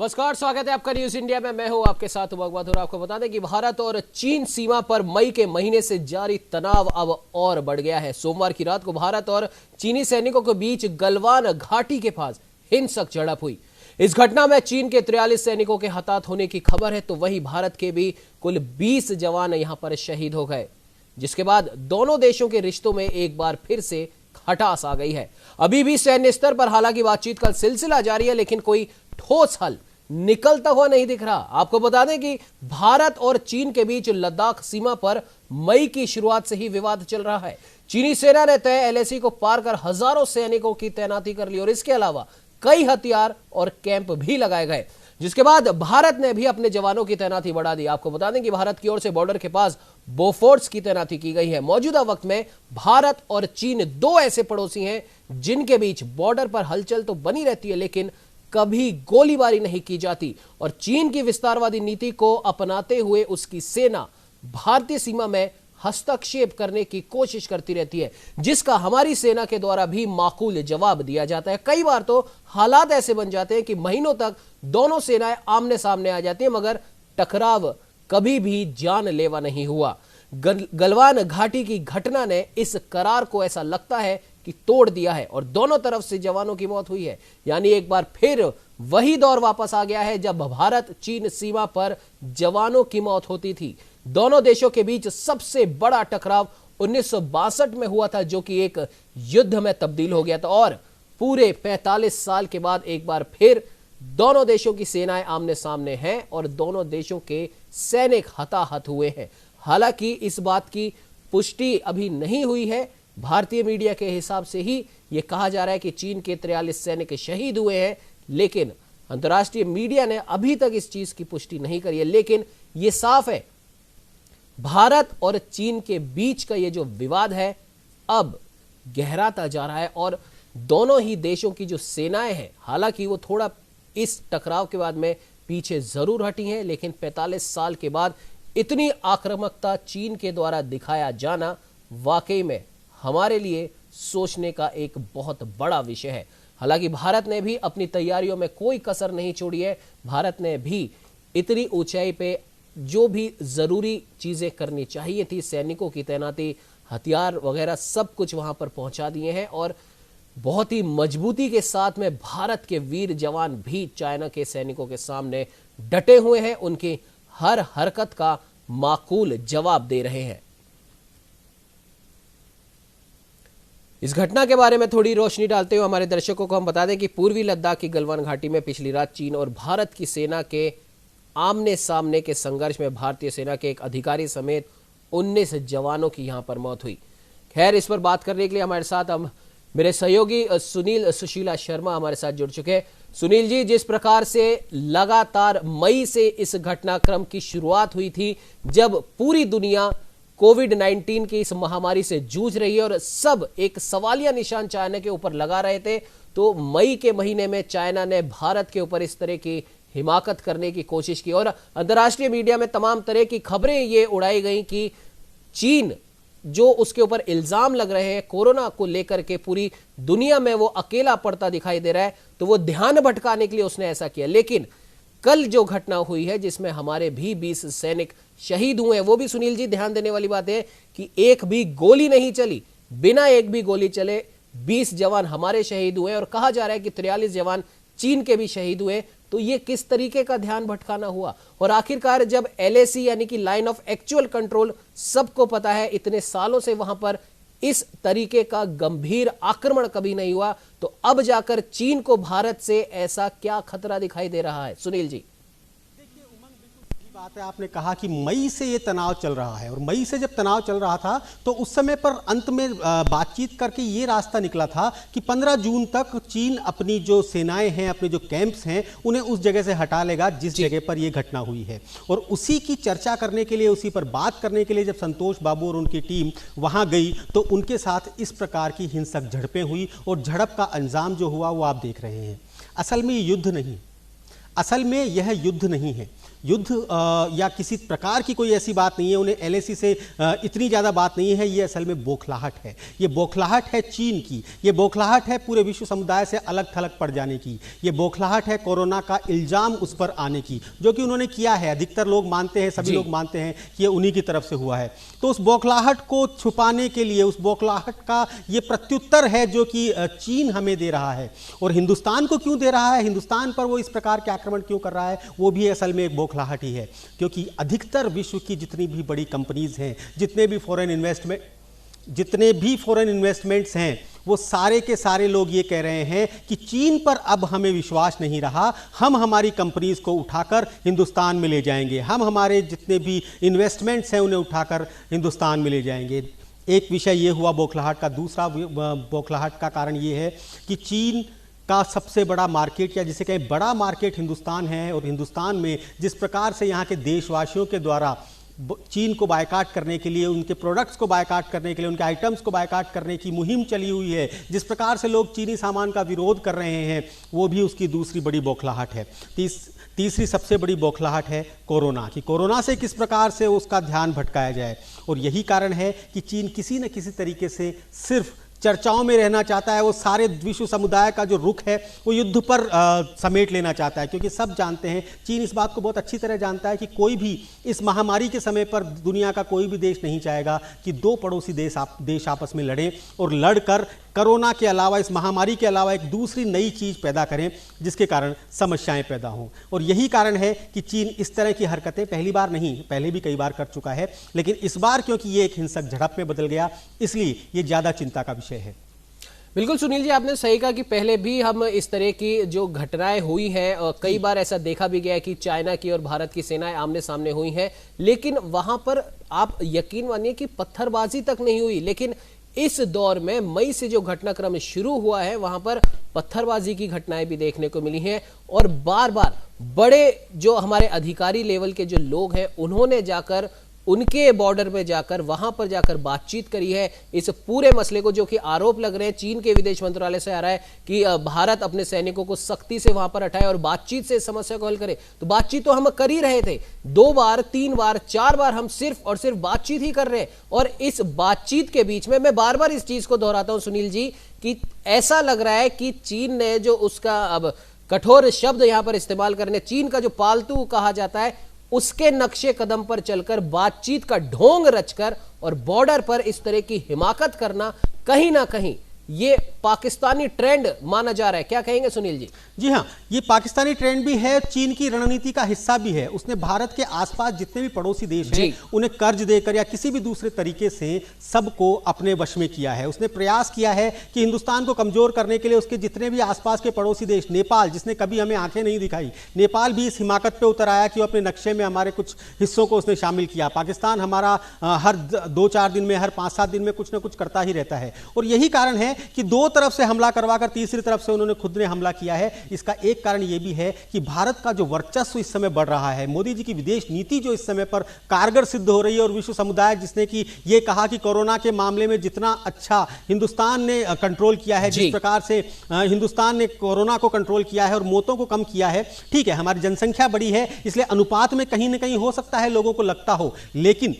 नमस्कार, स्वागत है आपका न्यूज इंडिया में। मैं हूं आपके साथ उमंग माथुर। आपको बता दें कि भारत और चीन सीमा पर मई के महीने से जारी तनाव अब और बढ़ गया है। सोमवार की रात को भारत और चीनी सैनिकों के बीच गलवान घाटी के पास हिंसक झड़प हुई। इस घटना में चीन के 43 सैनिकों के हताहत होने की खबर है, तो वहीं भारत के भी कुल 20 जवान यहां पर शहीद हो गए, जिसके बाद दोनों देशों के रिश्तों में एक बार फिर से खटास आ गई है। अभी भी सैन्य स्तर पर हालांकि बातचीत का सिलसिला जारी है, लेकिन कोई ठोस हल निकलता हुआ नहीं दिख रहा। आपको बता दें कि भारत और चीन के बीच लद्दाख सीमा पर मई की शुरुआत से ही विवाद चल रहा है। चीनी सेना ने तय एलएसी को पार कर हजारों सैनिकों की तैनाती कर ली और इसके अलावा कई हथियार और कैंप भी लगाए गए, जिसके बाद भारत ने भी अपने जवानों की तैनाती बढ़ा दी। आपको बता दें कि भारत की ओर से बॉर्डर के पास बोफोर्स की तैनाती की गई है। मौजूदा वक्त में भारत और चीन दो ऐसे पड़ोसी हैं जिनके बीच बॉर्डर पर हलचल तो बनी रहती है, लेकिन कभी गोलीबारी नहीं की जाती। और चीन की विस्तारवादी नीति को अपनाते हुए उसकी सेना भारतीय सीमा में हस्तक्षेप करने की कोशिश करती रहती है, जिसका हमारी सेना के द्वारा भी माकूल जवाब दिया जाता है। कई बार तो हालात ऐसे बन जाते हैं कि महीनों तक दोनों सेनाएं आमने सामने आ जाती हैं, मगर टकराव कभी भी जानलेवा नहीं हुआ। गलवान घाटी की घटना ने इस करार को ऐसा लगता है कि तोड़ दिया है और दोनों तरफ से जवानों की मौत हुई है। यानी एक बार फिर वही दौर वापस आ गया है जब भारत चीन सीमा पर जवानों की मौत होती थी। दोनों देशों के बीच सबसे बड़ा टकराव 1962 में हुआ था, जो कि एक युद्ध में तब्दील हो गया था। और पूरे 45 साल के बाद एक बार फिर दोनों देशों की सेनाएं आमने सामने हैं और दोनों देशों के सैनिक हताहत हुए हैं। हालांकि इस बात की पुष्टि अभी नहीं हुई है। भारतीय मीडिया के हिसाब से ही यह कहा जा रहा है कि चीन के 43 सैनिक शहीद हुए हैं, लेकिन अंतर्राष्ट्रीय मीडिया ने अभी तक इस चीज की पुष्टि नहीं करी है। लेकिन यह साफ है, भारत और चीन के बीच का यह जो विवाद है अब गहराता जा रहा है और दोनों ही देशों की जो सेनाएं हैं, हालांकि वो थोड़ा इस टकराव के बाद में पीछे जरूर हटी हैं, लेकिन 45 साल के बाद इतनी आक्रामकता चीन के द्वारा दिखाया जाना वाकई में हमारे लिए सोचने का एक बहुत बड़ा विषय है। हालांकि भारत ने भी अपनी तैयारियों में कोई कसर नहीं छोड़ी है। भारत ने भी इतनी ऊंचाई पे जो भी जरूरी चीजें करनी चाहिए थी, सैनिकों की तैनाती, हथियार वगैरह सब कुछ वहां पर पहुंचा दिए हैं और बहुत ही मजबूती के साथ में भारत के वीर जवान भी चाइना के सैनिकों के सामने डटे हुए हैं, उनकी हर हरकत का माकूल जवाब दे रहे हैं। इस घटना के बारे में थोड़ी रोशनी डालते हुए हमारे दर्शकों को हम बता दें कि पूर्वी लद्दाख की गलवान घाटी में पिछली रात चीन और भारत की सेना के आमने सामने के संघर्ष में भारतीय सेना के एक अधिकारी समेत 19 जवानों की यहां पर मौत हुई। खैर, इस पर बात करने के लिए हमारे साथ मेरे सहयोगी सुनील सुशीला शर्मा हमारे साथ जुड़ चुके हैं। सुनील जी, जिस प्रकार से लगातार मई से इस घटनाक्रम की शुरुआत हुई थी, जब पूरी दुनिया कोविड-19 की इस महामारी से जूझ रही है और सब एक सवालिया निशान चाइना के ऊपर लगा रहे थे, तो मई के महीने में चाइना ने भारत के ऊपर इस तरह की हिमाकत करने की कोशिश की और अंतर्राष्ट्रीय मीडिया में तमाम तरह की खबरें ये उड़ाई गई कि चीन जो उसके ऊपर इल्जाम लग रहे हैं कोरोना को लेकर के पूरी दुनिया में वो अकेला पड़ता दिखाई दे रहा है, तो वो ध्यान भटकाने के लिए उसने ऐसा किया। लेकिन कल जो घटना हुई है जिसमें हमारे भी 20 सैनिक शहीद हुए हैं, वो भी सुनील जी ध्यान देने वाली बात है कि एक भी गोली नहीं चली, बिना एक भी गोली चले 20 जवान हमारे शहीद हुए और कहा जा रहा है कि 43 जवान चीन के भी शहीद हुए। तो ये किस तरीके का ध्यान भटकाना हुआ? और आखिरकार जब एलएसी यानी कि लाइन ऑफ एक्चुअल कंट्रोल सबको पता है, इतने सालों से वहां पर इस तरीके का गंभीर आक्रमण कभी नहीं हुआ, तो अब जाकर चीन को भारत से ऐसा क्या खतरा दिखाई दे रहा है? सुनील जी। देखिए उमंग, बिल्कुल सही बात है। आपने कहा कि मई से ये तनाव चल रहा है और मई से जब तनाव चल रहा था तो उस समय पर अंत में बातचीत करके ये रास्ता निकला था कि 15 जून तक चीन अपनी जो सेनाएं हैं, अपने जो कैंप्स हैं, उन्हें उस जगह से हटा लेगा जिस जगह पर ये घटना हुई है। और उसी की चर्चा करने के लिए, उसी पर बात करने के लिए जब संतोष बाबू और उनकी टीम वहां गई तो उनके साथ इस प्रकार की हिंसक झड़पें हुई और झड़प का अंजाम जो हुआ वो आप देख रहे हैं। असल में ये युद्ध नहीं, असल में यह युद्ध नहीं है। युद्ध या किसी प्रकार की कोई ऐसी बात नहीं है, उन्हें एलएसी से इतनी ज़्यादा बात नहीं है। ये असल में बौखलाहट है, ये बौखलाहट है चीन की, ये बौखलाहट है पूरे विश्व समुदाय से अलग थलग पड़ जाने की, ये बौखलाहट है कोरोना का इल्जाम उस पर आने की, जो कि उन्होंने किया है। अधिकतर लोग मानते हैं, सभी लोग मानते हैं कि ये उन्हीं की तरफ से हुआ है। तो उस बौखलाहट को छुपाने के लिए, उस बौखलाहट का ये प्रत्युत्तर है जो कि चीन हमें दे रहा है। और हिंदुस्तान को क्यों दे रहा है, हिंदुस्तान पर वो इस प्रकार के आक्रमण क्यों कर रहा है, वो भी असल में एक बौखलाहट ही है। क्योंकि अधिकतर विश्व की जितनी भी बड़ी कंपनीज हैं, जितने भी फॉरेन इन्वेस्टमेंट्स हैं, वो सारे के सारे लोग ये कह रहे हैं कि चीन पर अब हमें विश्वास नहीं रहा, हम हमारी कंपनीज को उठाकर हिंदुस्तान में ले जाएंगे, हम हमारे जितने भी इन्वेस्टमेंट्स हैं उन्हें उठाकर हिंदुस्तान में ले जाएंगे। एक विषय ये हुआ बौखलाहट का। दूसरा बौखलाहट का कारण ये है कि चीन का सबसे बड़ा मार्केट, या जिसे कहें बड़ा मार्केट, हिंदुस्तान है। और हिंदुस्तान में जिस प्रकार से यहाँ के देशवासियों के द्वारा चीन को बायकाट करने के लिए, उनके प्रोडक्ट्स को बायकाट करने के लिए, उनके आइटम्स को बायकाट करने की मुहिम चली हुई है, जिस प्रकार से लोग चीनी सामान का विरोध कर रहे हैं, वो भी उसकी दूसरी बड़ी बौखलाहट है। तीसरी सबसे बड़ी बौखलाहट है कोरोना की। कोरोना से किस प्रकार से उसका ध्यान भटकाया जाए। और यही कारण है कि चीन किसी न किसी तरीके से सिर्फ चर्चाओं में रहना चाहता है। वो सारे विश्व समुदाय का जो रुख है वो युद्ध पर समेट लेना चाहता है। क्योंकि सब जानते हैं, चीन इस बात को बहुत अच्छी तरह जानता है कि कोई भी इस महामारी के समय पर दुनिया का कोई भी देश नहीं चाहेगा कि दो पड़ोसी देश आपस में लड़ें और लड़कर कोरोना के अलावा, इस महामारी के अलावा एक दूसरी नई चीज़ पैदा करें जिसके कारण समस्याएं पैदा हों। और यही कारण है कि चीन इस तरह की हरकतें पहली बार नहीं, पहले भी कई बार कर चुका है, लेकिन इस बार क्योंकि ये एक हिंसक झड़प में बदल गया, इसलिए ये ज़्यादा चिंता का विषय है। बिल्कुल सुनील जी, आपने सही कहा कि पहले भी हम इस तरह की जो घटनाएं हुई हैं, कई बार ऐसा देखा भी गया है कि चाइना की और भारत की सेनाएं आमने सामने हुई हैं, लेकिन वहां पर आप यकीन मानिए कि पत्थरबाजी तक नहीं हुई। लेकिन इस दौर में मई से जो घटनाक्रम शुरू हुआ है, वहां पर पत्थरबाजी की घटनाएं भी देखने को मिली हैं। और बार बार बड़े जो हमारे अधिकारी लेवल के जो लोग हैं, उन्होंने जाकर उनके बॉर्डर पे जाकर, वहां पर जाकर बातचीत करी है इस पूरे मसले को, जो कि आरोप लग रहे हैं चीन के विदेश मंत्रालय से आ रहा है कि भारत अपने सैनिकों को सख्ती से वहां पर हटाए और बातचीत से इस समस्या को हल करे। तो बातचीत तो हम कर ही रहे थे, 2 बार 3 बार 4 बार हम सिर्फ और सिर्फ बातचीत ही कर रहे हैं। और इस बातचीत के बीच में मैं बार बार इस चीज को दोहराता हूं सुनील जी, कि ऐसा लग रहा है कि चीन ने जो उसका अब कठोर शब्द यहां पर इस्तेमाल करने, चीन का जो पालतू कहा जाता है, उसके नक्शे कदम पर चलकर बातचीत का ढोंग रचकर और बॉर्डर पर इस तरह की हिमाकत करना कहीं ना कहीं ये पाकिस्तानी ट्रेंड माना जा रहा है। क्या कहेंगे सुनील जी? जी हाँ, ये पाकिस्तानी ट्रेंड भी है, चीन की रणनीति का हिस्सा भी है। उसने भारत के आसपास जितने भी पड़ोसी देश हैं उन्हें कर्ज देकर या किसी भी दूसरे तरीके से सबको अपने वश में किया है। उसने प्रयास किया है कि हिंदुस्तान को कमजोर करने के लिए उसके जितने भी आसपास के पड़ोसी देश, नेपाल जिसने कभी हमें आंखें नहीं दिखाई, नेपाल भी इस हिमाकत पे उतर आया कि वो अपने नक्शे में हमारे कुछ हिस्सों को उसने शामिल किया। पाकिस्तान हमारा हर 2-4 दिन में, हर 5-7 दिन में कुछ ना कुछ करता ही रहता है। और यही कारण है कि दो तरफ से हमला करवाकर तीसरी तरफ से उन्होंने खुद ने हमला किया है। इसका एक कारण यह भी है कि भारत का जो वर्चस्व इस समय बढ़ रहा है, मोदी जी की विदेश नीति जो इस समय पर कारगर सिद्ध हो रही है, और विश्व समुदाय जिसने कि ये कहा कि कोरोना के मामले में जितना अच्छा हिंदुस्तान ने कंट्रोल किया है, जिस प्रकार से हिंदुस्तान ने कोरोना को कंट्रोल किया है और मौतों को कम किया है, ठीक है हमारी जनसंख्या बड़ी है इसलिए अनुपात में कहीं ना कहीं हो सकता है लोगों को लगता हो, लेकिन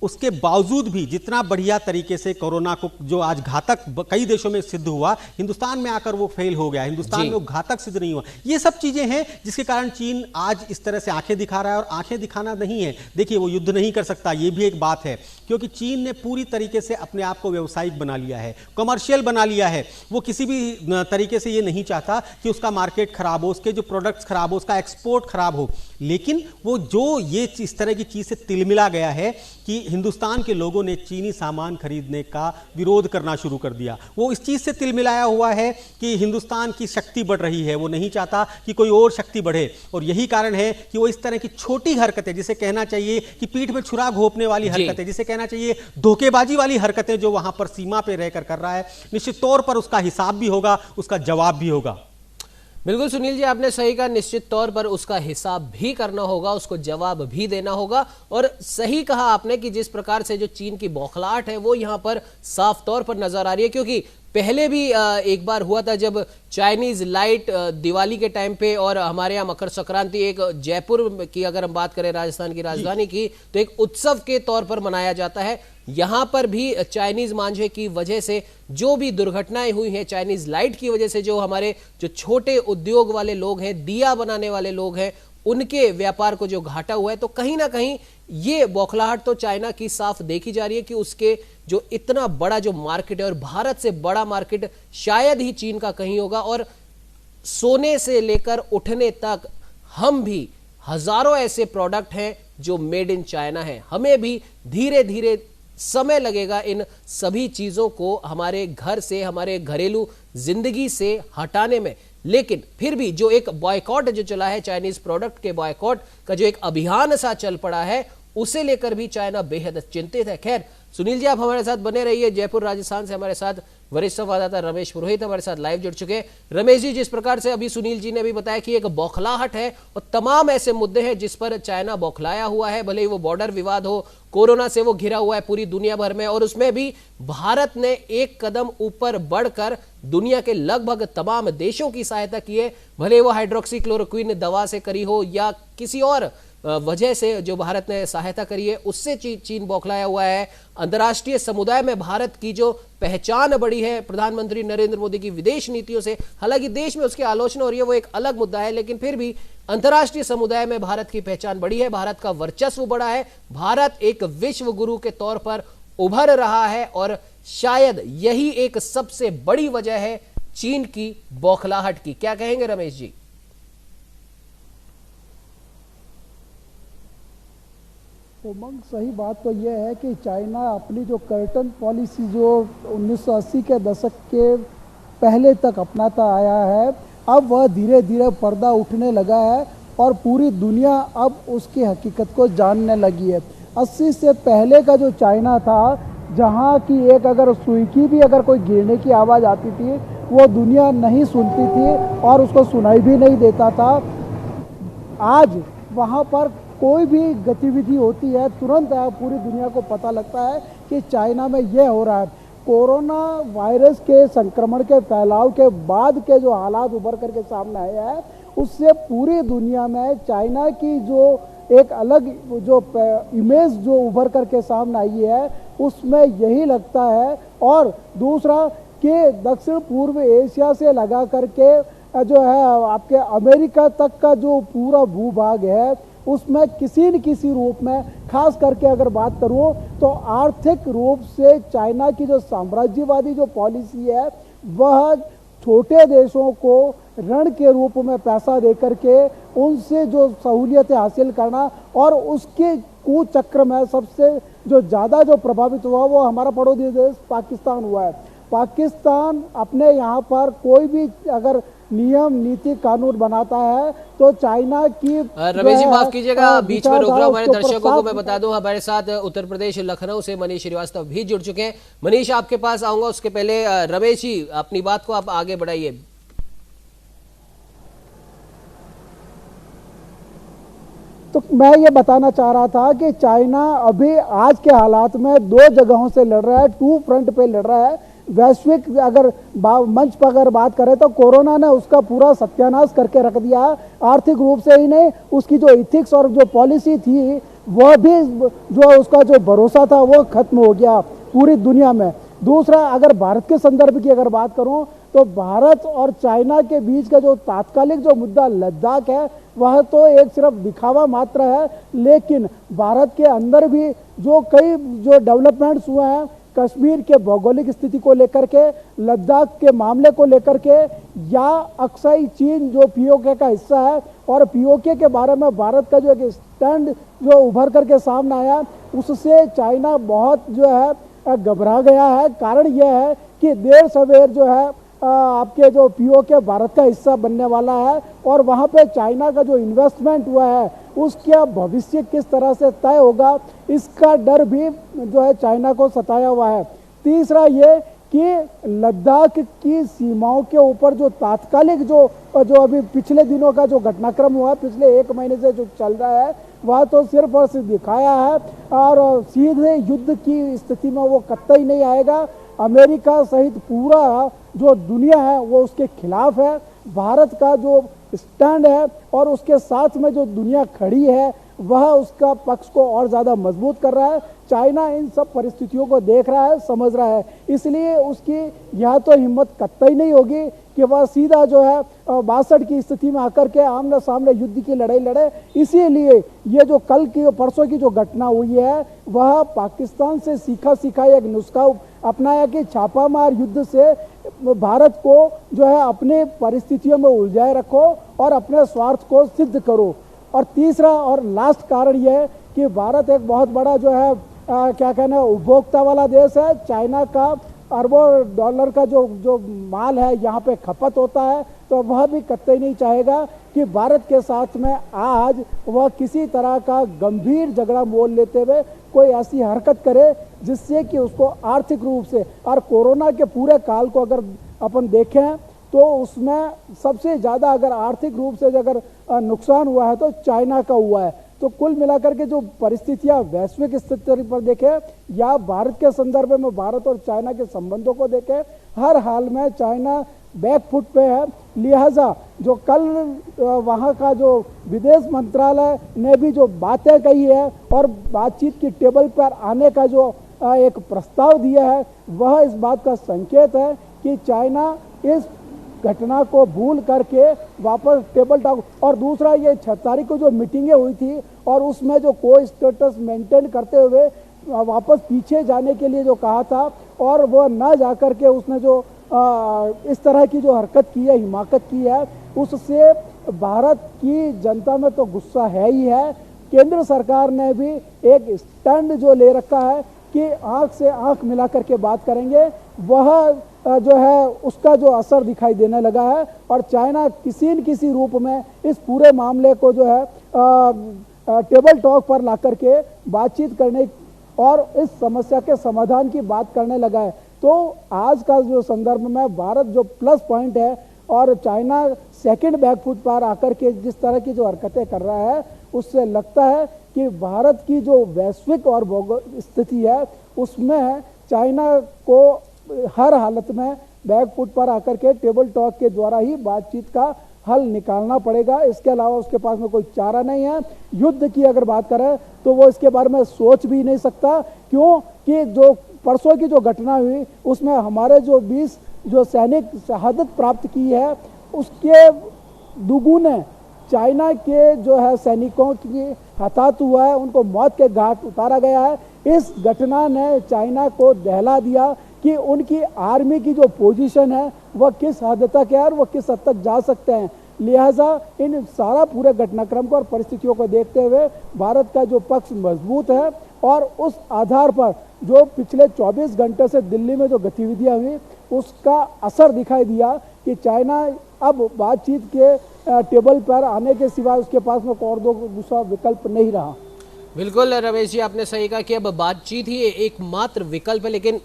उसके बावजूद भी जितना बढ़िया तरीके से कोरोना को, जो आज घातक कई देशों में सिद्ध हुआ, हिंदुस्तान में आकर वो फेल हो गया, हिंदुस्तान में वो घातक सिद्ध नहीं हुआ। ये सब चीजें हैं जिसके कारण चीन आज इस तरह से आंखें दिखा रहा है। और आंखें दिखाना नहीं है, देखिए वो युद्ध नहीं कर सकता, ये भी एक बात है, क्योंकि चीन ने पूरी तरीके से अपने आप को व्यावसायिक बना लिया है, कमर्शियल बना लिया है। वो किसी भी तरीके से ये नहीं चाहता कि उसका मार्केट खराब हो, उसके जो प्रोडक्ट्स खराब हो, उसका एक्सपोर्ट खराब हो। लेकिन वो जो ये इस तरह की चीज से तिलमिला गया है कि हिंदुस्तान के लोगों ने चीनी सामान खरीदने का विरोध करना शुरू कर दिया। वो इस चीज से तिलमिलाया हुआ है कि हिंदुस्तान की शक्ति बढ़ रही है, वो नहीं चाहता कि कोई और शक्ति बढ़े। और यही कारण है कि वो इस तरह की छोटी हरकतें, जिसे कहना चाहिए कि पीठ में छुरा घोंपने वाली हरकतें, जिसे कहना चाहिए धोखेबाजी वाली हरकतें, जो वहां पर सीमा पे रहकर कर रहा है, निश्चित तौर पर उसका हिसाब भी होगा, उसका जवाब भी होगा। बिल्कुल सुनील जी, आपने सही कहा। निश्चित तौर पर उसका हिसाब भी करना होगा, उसको जवाब भी देना होगा। और सही कहा आपने कि जिस प्रकार से जो चीन की बौखलाहट है वो यहां पर साफ तौर पर नजर आ रही है, क्योंकि पहले भी एक बार हुआ था जब चाइनीज लाइट दिवाली के टाइम पे, और हमारे यहाँ मकर संक्रांति एक जयपुर की अगर हम बात करें राजस्थान की राजधानी की, तो एक उत्सव के तौर पर मनाया जाता है। यहां पर भी चाइनीज मांझे की वजह से जो भी दुर्घटनाएं हुई हैं, चाइनीज लाइट की वजह से जो हमारे जो छोटे उद्योग वाले लोग हैं, दिया बनाने वाले लोग हैं, उनके व्यापार को जो घाटा हुआ है, तो कहीं ना कहीं ये बौखलाहट तो चाइना की साफ देखी जा रही है कि उसके जो इतना बड़ा जो मार्केट है, और भारत से बड़ा मार्केट शायद ही चीन का कहीं होगा। और सोने से लेकर उठने तक हम भी हजारों ऐसे प्रोडक्ट हैं जो मेड इन चाइना है। हमें भी धीरे धीरे समय लगेगा इन सभी चीजों को हमारे घर से, हमारे घरेलू जिंदगी से हटाने में। लेकिन फिर भी जो एक बॉयकॉट जो चला है, चाइनीज प्रोडक्ट के बॉयकॉट का जो एक अभियान सा चल पड़ा है, उसे लेकर भी चाइना बेहद चिंतित है। खैर सुनील जी, आप हमारे साथ बने रहिए। जयपुर राजस्थान से हमारे साथ वरिष्ठ संवाददाता रमेश पुरोहित हमारे साथ लाइव जुड़ चुके हैं। रमेश जी, जिस प्रकार से अभी सुनील जी ने भी बताया कि एक बौखलाहट है और तमाम ऐसे मुद्दे हैं जिस पर चाइना बौखलाया हुआ है, भले ही वो बॉर्डर विवाद हो, कोरोना से वो घिरा हुआ है पूरी दुनिया भर में, और उसमें भी भारत ने एक कदम ऊपर बढ़कर दुनिया के लगभग तमाम देशों की सहायता की है, भले वो हाइड्रोक्सी क्लोरोक्विन दवा से करी हो या किसी और वजह से जो भारत ने सहायता करी है उससे चीन बौखलाया हुआ है। अंतर्राष्ट्रीय समुदाय में भारत की जो पहचान बढ़ी है प्रधानमंत्री नरेंद्र मोदी की विदेश नीतियों से, हालांकि देश में उसकी आलोचना हो रही है, वो एक अलग मुद्दा है, लेकिन फिर भी अंतर्राष्ट्रीय समुदाय में भारत की पहचान बढ़ी है, भारत का वर्चस्व बढ़ा है, भारत एक विश्व गुरु के तौर पर उभर रहा है। और शायद यही एक सबसे बड़ी वजह है चीन की बौखलाहट की। क्या कहेंगे रमेश जी? उमंग, सही बात तो यह है कि चाइना अपनी जो कर्टन पॉलिसी जो 1980 के दशक के पहले तक अपनाता आया है, अब वह धीरे धीरे पर्दा उठने लगा है और पूरी दुनिया अब उसकी हकीकत को जानने लगी है। 80 से पहले का जो चाइना था, जहाँ की एक अगर सुई की भी अगर कोई गिरने की आवाज़ आती थी, वो दुनिया नहीं सुनती थी और उसको सुनाई भी नहीं देता था। आज वहाँ पर कोई भी गतिविधि होती है, तुरंत पूरी दुनिया को पता लगता है कि चाइना में यह हो रहा है। कोरोना वायरस के संक्रमण के फैलाव के बाद के जो हालात उभर करके सामने आए हैं, उससे पूरी दुनिया में चाइना की जो एक अलग जो इमेज जो उभर करके सामने आई है, उसमें यही लगता है। और दूसरा कि दक्षिण पूर्व एशिया से लगा करके जो है आपके अमेरिका तक का जो पूरा भूभाग है, उसमें किसी न किसी रूप में, खास करके अगर बात करूं तो आर्थिक रूप से चाइना की जो साम्राज्यवादी जो पॉलिसी है, वह छोटे देशों को ऋण के रूप में पैसा दे करके उनसे जो सहूलियतें हासिल करना, और उसके कुचक्र में सबसे जो ज़्यादा जो प्रभावित हुआ वो हमारा पड़ोसी देश पाकिस्तान हुआ है। पाकिस्तान अपने यहाँ पर कोई भी अगर नियम नीति कानून बनाता है तो चाइना की, रमेश जी माफ कीजिएगा, बीच में रोक रहा हूं। हमारे दर्शकों को मैं बता दूं, हमारे साथ उत्तर प्रदेश लखनऊ से मनीष श्रीवास्तव भी जुड़ चुके हैं। मनीष, आपके पास आऊंगा, उसके पहले रमेश जी अपनी बात को आप आगे बढ़ाइए। तो मैं ये बताना चाह रहा था कि चाइना अभी आज के हालात में दो जगहों से लड़ रहा है, टू फ्रंट पे लड़ रहा है। वैश्विक अगर मंच पर अगर बात करें तो कोरोना ने उसका पूरा सत्यानाश करके रख दिया। आर्थिक रूप से ही नहीं, उसकी जो इथिक्स और जो पॉलिसी थी, वह भी जो उसका जो भरोसा था वो खत्म हो गया पूरी दुनिया में। दूसरा, अगर भारत के संदर्भ की अगर बात करूं तो भारत और चाइना के बीच का जो तात्कालिक जो मुद्दा लद्दाख है, वह तो एक सिर्फ दिखावा मात्र है, लेकिन भारत के अंदर भी जो कई जो डेवलपमेंट्स हुए हैं, कश्मीर के भौगोलिक स्थिति को लेकर के, लद्दाख के मामले को लेकर के, या अक्साई चीन जो पीओके का हिस्सा है, और पीओके के बारे में भारत का जो एक स्टैंड जो उभर करके सामने आया, उससे चाइना बहुत जो है घबरा गया है। कारण यह है कि देर सवेर जो है आपके जो पीओके भारत का हिस्सा बनने वाला है, और वहाँ पे चाइना का जो इन्वेस्टमेंट हुआ है उसका भविष्य किस तरह से तय होगा, इसका डर भी जो है चाइना को सताया हुआ है। तीसरा ये कि लद्दाख की सीमाओं के ऊपर जो तात्कालिक जो अभी पिछले दिनों का जो घटनाक्रम हुआ, पिछले 1 महीने से जो चल रहा है, वह तो सिर्फ और सिर्फ दिखाया है और सीधे युद्ध की स्थिति में वो कतई नहीं आएगा। अमेरिका सहित पूरा जो दुनिया है वो उसके खिलाफ है। भारत का जो स्टैंड है और उसके साथ में जो दुनिया खड़ी है वह उसका पक्ष को और ज़्यादा मजबूत कर रहा है। चाइना इन सब परिस्थितियों को देख रहा है, समझ रहा है, इसलिए उसकी यह तो हिम्मत कतई नहीं होगी कि वह सीधा जो है 62 की स्थिति में आकर के आमने सामने युद्ध की लड़ाई लड़े। इसीलिए ये जो कल की परसों की जो घटना हुई है वह पाकिस्तान से सीखा एक नुस्खा अपनाया कि छापामार युद्ध से भारत को जो है अपने परिस्थितियों में उलझाए रखो और अपने स्वार्थ को सिद्ध करो। और तीसरा और लास्ट कारण यह है कि भारत एक बहुत बड़ा जो है क्या कहना है उपभोक्ता वाला देश है। चाइना का अरबों डॉलर का जो माल है यहाँ पे खपत होता है, तो वह भी कतई नहीं चाहेगा कि भारत के साथ में आज वह किसी तरह का गंभीर झगड़ा मोल लेते हुए कोई ऐसी हरकत करे जिससे कि उसको आर्थिक रूप से, और कोरोना के पूरे काल को अगर अपन देखें तो उसमें सबसे ज़्यादा अगर आर्थिक रूप से अगर नुकसान हुआ है तो चाइना का हुआ है। तो कुल मिलाकर के जो परिस्थितियां वैश्विक स्तर पर देखें या भारत के संदर्भ में भारत और चाइना के संबंधों को देखें, हर हाल में चाइना बैक फुट पे है। लिहाजा जो कल वहाँ का जो विदेश मंत्रालय ने भी जो बातें कही है और बातचीत की टेबल पर आने का जो एक प्रस्ताव दिया है, वह इस बात का संकेत है कि चाइना इस घटना को भूल करके वापस टेबल टॉक। और दूसरा ये 6 तारीख को जो मीटिंगें हुई थी और उसमें जो कोई स्टेटस मेंटेन करते हुए वापस पीछे जाने के लिए जो कहा था और वो ना जा कर के उसने जो इस तरह की जो हरकत की है, हिमाकत की है, उससे भारत की जनता में तो गुस्सा है ही है। केंद्र सरकार ने भी एक स्टैंड जो ले रखा है कि आंख से आंख मिला करके बात करेंगे, वह जो है उसका जो असर दिखाई देने लगा है। और चाइना किसी न किसी रूप में इस पूरे मामले को जो है टेबल टॉक पर ला करके बातचीत करने और इस समस्या के समाधान की बात करने लगा है। तो आज का जो संदर्भ में भारत जो प्लस पॉइंट है और चाइना सेकंड बैकफुट पर आकर के जिस तरह की जो हरकतें कर रहा है, उससे लगता है कि भारत की जो वैश्विक और स्थिति है उसमें चाइना को हर हालत में बैकफुट पर आकर के टेबल टॉक के द्वारा ही बातचीत का हल निकालना पड़ेगा। इसके अलावा उसके पास में कोई चारा नहीं है। युद्ध की अगर बात करें तो वो इसके बारे में सोच भी नहीं सकता, क्योंकि जो परसों की जो घटना हुई उसमें हमारे जो 20 जो सैनिक शहादत प्राप्त की है उसके दुगुने चाइना के जो है सैनिकों की हताहत हुआ है, उनको मौत के घाट उतारा गया है। इस घटना ने चाइना को दहला दिया कि उनकी आर्मी की जो पोजीशन है वह किस हद तक है और वह किस हद तक जा सकते हैं। लिहाजा इन सारा पूरे घटनाक्रम को और परिस्थितियों को देखते हुए भारत का जो पक्ष मजबूत है और उस आधार पर जो पिछले 24 घंटे से दिल्ली में जो गतिविधियां हुई उसका असर दिखाई दिया कि चाइना अब बातचीत के टेबल पर आने के सिवा उसके पास में और दूसरा विकल्प नहीं रहा। बिल्कुल रमेश जी, आपने सही कहा कि अब बातचीत ही एकमात्र विकल्प है, लेकिन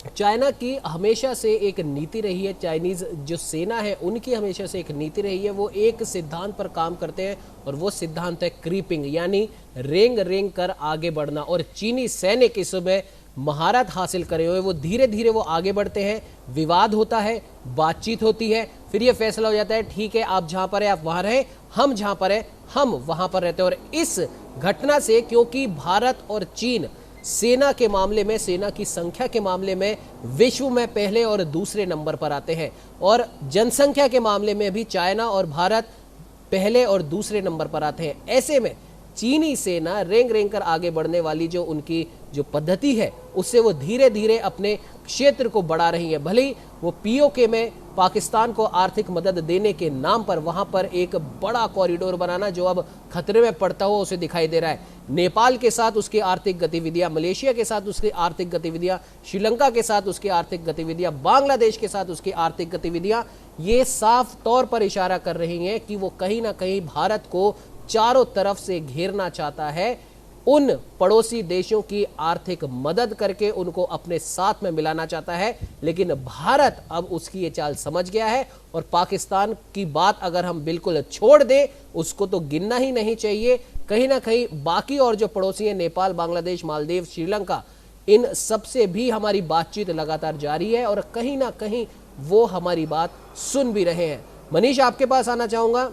चाइना की हमेशा से एक नीति रही है, चाइनीज जो सेना है उनकी हमेशा से एक नीति रही है, वो एक सिद्धांत पर काम करते हैं और वो सिद्धांत है क्रीपिंग, यानी रेंग रेंग कर आगे बढ़ना। और चीनी सैनिक इस समय महारत हासिल करे हुए वो धीरे धीरे वो आगे बढ़ते हैं, विवाद होता है, बातचीत होती है, फिर ये फैसला हो जाता है ठीक है आप जहां पर है आप वहां रहे, हम जहां पर है हम वहां पर रहते हैं। और इस घटना से, क्योंकि भारत और चीन सेना के मामले में, सेना की संख्या के मामले में विश्व में पहले और दूसरे नंबर पर आते हैं और जनसंख्या के मामले में भी चाइना और भारत पहले और दूसरे नंबर पर आते हैं। ऐसे में चीनी सेना रेंग रेंग कर आगे बढ़ने वाली जो उनकी जो पद्धति है उससे वो धीरे धीरे अपने क्षेत्र को बढ़ा रही है। भले ही वो पीओके में पाकिस्तान को आर्थिक मदद देने के नाम पर वहां पर एक बड़ा कॉरिडोर बनाना जो अब खतरे में पड़ता हुआ उसे दिखाई दे रहा है। नेपाल के साथ उसकी आर्थिक गतिविधियां, मलेशिया के साथ उसकी आर्थिक गतिविधियां, श्रीलंका के साथ उसकी आर्थिक गतिविधियां, बांग्लादेश के साथ उसकी आर्थिक गतिविधियां, ये साफ तौर पर इशारा कर रही हैं कि वो कहीं ना कहीं भारत को चारों तरफ से घेरना चाहता है। उन पड़ोसी देशों की आर्थिक मदद करके उनको अपने साथ में मिलाना चाहता है। लेकिन भारत अब उसकी ये चाल समझ गया है और पाकिस्तान की बात अगर हम बिल्कुल छोड़ दें, उसको तो गिनना ही नहीं चाहिए। कहीं ना कहीं बाकी और जो पड़ोसी हैं, नेपाल, बांग्लादेश, मालदीव, श्रीलंका, इन सबसे भी हमारी बातचीत लगातार जारी है और कहीं ना कहीं वो हमारी बात सुन भी रहे हैं। मनीष, आपके पास आना चाहूंगा।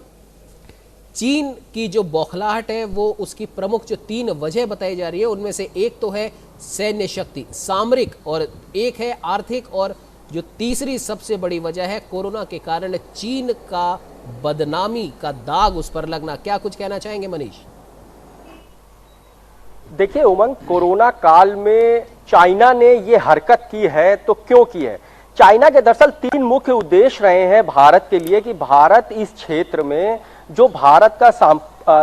चीन की जो बौखलाहट है वो उसकी प्रमुख जो 3 वजह बताई जा रही है, उनमें से एक तो है सैन्य शक्ति, सामरिक, और एक है आर्थिक, और जो तीसरी सबसे बड़ी वजह है कोरोना के कारण चीन का बदनामी का दाग उस पर लगना। क्या कुछ कहना चाहेंगे मनीष? देखिए उमंग, कोरोना काल में चाइना ने ये हरकत की है तो क्यों की है? चाइना के दरअसल 3 मुख्य उद्देश्य रहे हैं भारत के लिए कि भारत इस क्षेत्र में जो भारत का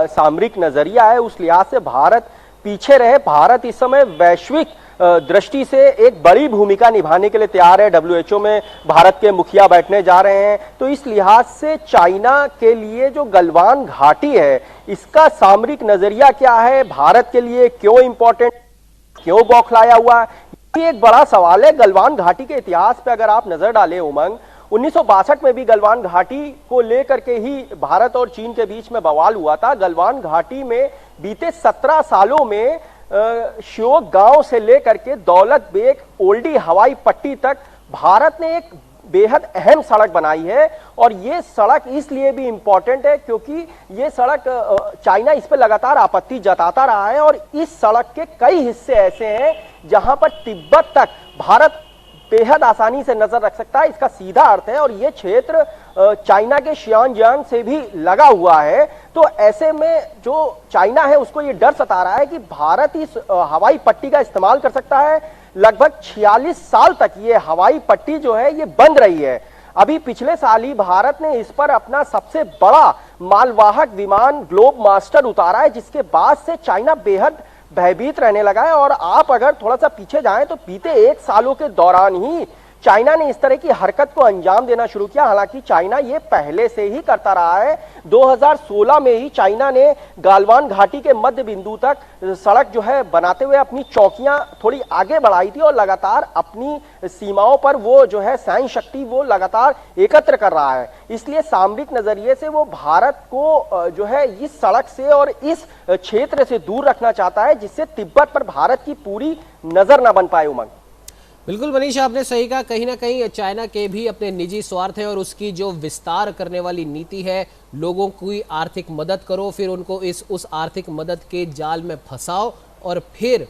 सामरिक नजरिया है उस लिहाज से भारत पीछे रहे। भारत इस समय वैश्विक दृष्टि से एक बड़ी भूमिका निभाने के लिए तैयार है। डब्ल्यूएचओ में भारत के मुखिया बैठने जा रहे हैं, तो इस लिहाज से चाइना के लिए जो गलवान घाटी है इसका सामरिक नजरिया क्या है, भारत के लिए क्यों इंपॉर्टेंट, क्यों बौखलाया हुआ है, ये एक बड़ा सवाल है। गलवान घाटी के इतिहास पे अगर आप नजर डालें उमंग, 1962 में भी गलवान घाटी को लेकर के ही भारत और चीन के बीच में बवाल हुआ था। गलवान घाटी में बीते 17 सालों में श्योक गांव से लेकर के दौलत बेग ओल्डी हवाई पट्टी तक भारत ने एक बेहद अहम सड़क बनाई है। और ये सड़क इसलिए भी इंपॉर्टेंट है क्योंकि ये सड़क चाइना इस पर लगातार आपत्ति जताता रहा है और इस सड़क के कई हिस्से ऐसे हैं जहां पर तिब्बत तक भारत बेहद आसानी से नजर रख सकता है। इसका सीधा अर्थ है, और ये क्षेत्र चाइना के शियानजियांग से भी लगा हुआ है। तो ऐसे में जो चाइना है उसको ये डर सता रहा है कि भारत इस हवाई पट्टी का इस्तेमाल कर सकता है। लगभग 46 साल तक ये हवाई पट्टी जो है ये बंद रही है। अभी पिछले साल ही भारत ने इस पर अपना सबसे बड़ा मालवाहक विमान ग्लोब मास्टर उतारा है, जिसके बाद से चाइना बेहद भयभीत रहने लगा है। और आप अगर थोड़ा सा पीछे जाएं तो बीते 1 सालों के दौरान ही चाइना ने इस तरह की हरकत को अंजाम देना शुरू किया। हालांकि चाइना ये पहले से ही करता रहा है। 2016 में ही चाइना ने गालवान घाटी के मध्य बिंदु तक सड़क जो है बनाते हुए अपनी चौकियां थोड़ी आगे बढ़ाई थी और लगातार अपनी सीमाओं पर वो जो है सैन्य शक्ति वो लगातार एकत्र कर रहा है। इसलिए सामरिक नजरिए से वो भारत को जो है इस सड़क से और इस क्षेत्र से दूर रखना चाहता है, जिससे तिब्बत पर भारत की पूरी नजर ना बन पाए। उमंग, बिल्कुल मनीष, आपने सही कहा। कहीं ना कहीं चाइना के भी अपने निजी स्वार्थ है और उसकी जो विस्तार करने वाली नीति है, लोगों की आर्थिक मदद करो, फिर उनको उस आर्थिक मदद के जाल में फंसाओ और फिर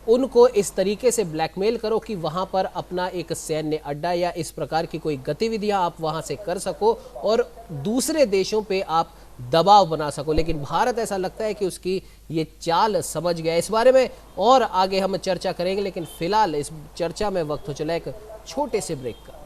उनको इस तरीके से ब्लैकमेल करो कि वहां पर अपना एक सैन्य अड्डा या इस प्रकार की कोई गतिविधियां आप वहां से कर सको और दूसरे देशों पे आप दबाव बना सको। लेकिन भारत ऐसा लगता है कि उसकी ये चाल समझ गया। इस बारे में और आगे हम चर्चा करेंगे, लेकिन फिलहाल इस चर्चा में वक्त हो चला एक छोटे से ब्रेक का।